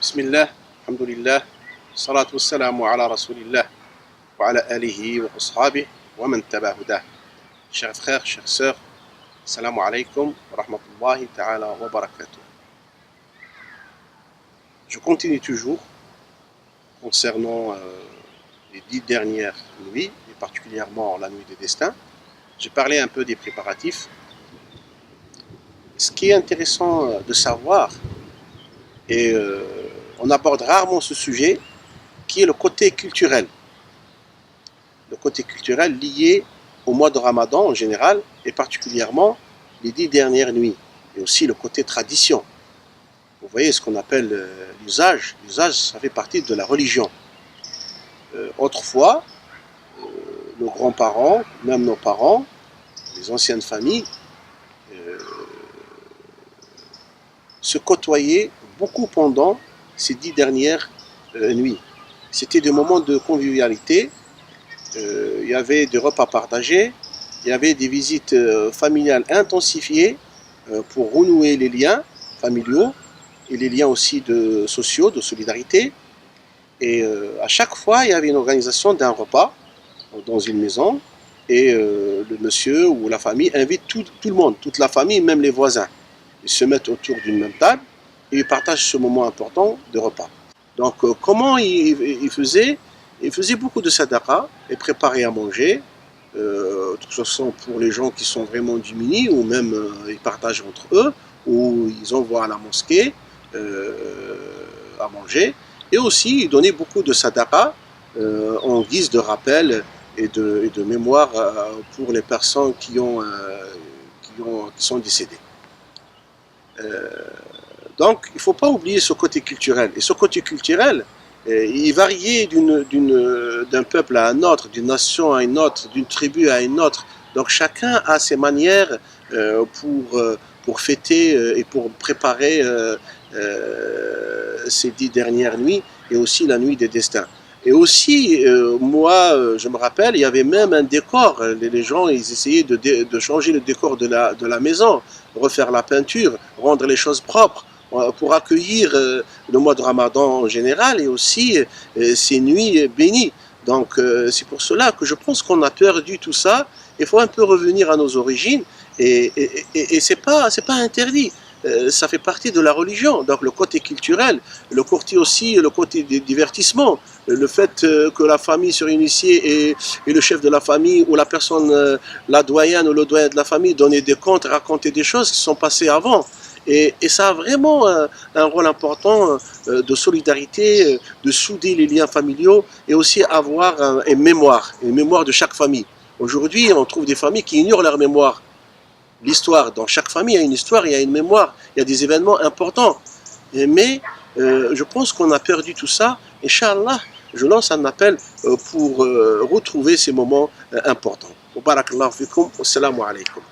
بسم الله الحمد لله الصلاة والسلام على رسول الله وعلى آله وأصحابه ومن تبع هداه. Chers frères, chères sœurs, Assalamu alaikum wa rahmatullahi ta'ala wa barakatuh. Je continue toujours concernant les 10 dernières nuits, et particulièrement la nuit des destins. J'ai parlé un peu des préparatifs. Ce qui est intéressant de savoir, et on aborde rarement ce sujet, qui est le côté culturel. Le côté culturel lié au mois de Ramadan en général, et particulièrement les 10 dernières nuits. Et aussi le côté tradition. Vous voyez ce qu'on appelle l'usage. L'usage, ça fait partie de la religion. Autrefois, nos grands-parents, même nos parents, les anciennes familles, se côtoyaient beaucoup pendant ces 10 dernières nuits. C'était des moments de convivialité, il y avait des repas partagés, il y avait des visites familiales intensifiées pour renouer les liens familiaux et les liens aussi sociaux, de solidarité. Et à chaque fois, il y avait une organisation d'un repas dans une maison et le monsieur ou la famille invite tout le monde, toute la famille, même les voisins. Ils se mettent autour d'une même table et ils partagent ce moment important de repas. Donc comment ils faisaient? Ils faisaient beaucoup de sadaqa et préparaient à manger, de toute façon pour les gens qui sont vraiment démunis, ou même ils partagent entre eux, ou ils envoient à la mosquée à manger. Et aussi ils donnaient beaucoup de sadaqa en guise de rappel et de mémoire pour les personnes qui sont décédées. Donc il ne faut pas oublier ce côté culturel. Et ce côté culturel, il variait d'un peuple à un autre, d'une nation à une autre, d'une tribu à une autre. Donc chacun a ses manières pour fêter et pour préparer ces 10 dernières nuits et aussi la nuit des destins. Et aussi, moi, je me rappelle, il y avait même un décor. Les gens, ils essayaient de changer le décor de la maison, refaire la peinture, rendre les choses propres pour accueillir le mois de Ramadan en général et aussi ces nuits bénies. Donc, c'est pour cela que je pense qu'on a perdu tout ça. Il faut un peu revenir à nos origines et c'est pas interdit. Ça fait partie de la religion, donc le côté culturel, le côté divertissement, le fait que la famille se réunissait et le chef de la famille ou la personne, la doyenne ou le doyen de la famille donnait des contes, racontait des choses qui sont passées avant. Et ça a vraiment un rôle important de solidarité, de souder les liens familiaux et aussi avoir une mémoire de chaque famille. Aujourd'hui, on trouve des familles qui ignorent leur mémoire. L'histoire, dans chaque famille, il y a une histoire, il y a une mémoire, il y a des événements importants. Mais je pense qu'on a perdu tout ça. Inch'Allah, je lance un appel pour retrouver ces moments importants. Barakallahu fikum, wassalamu alaikum.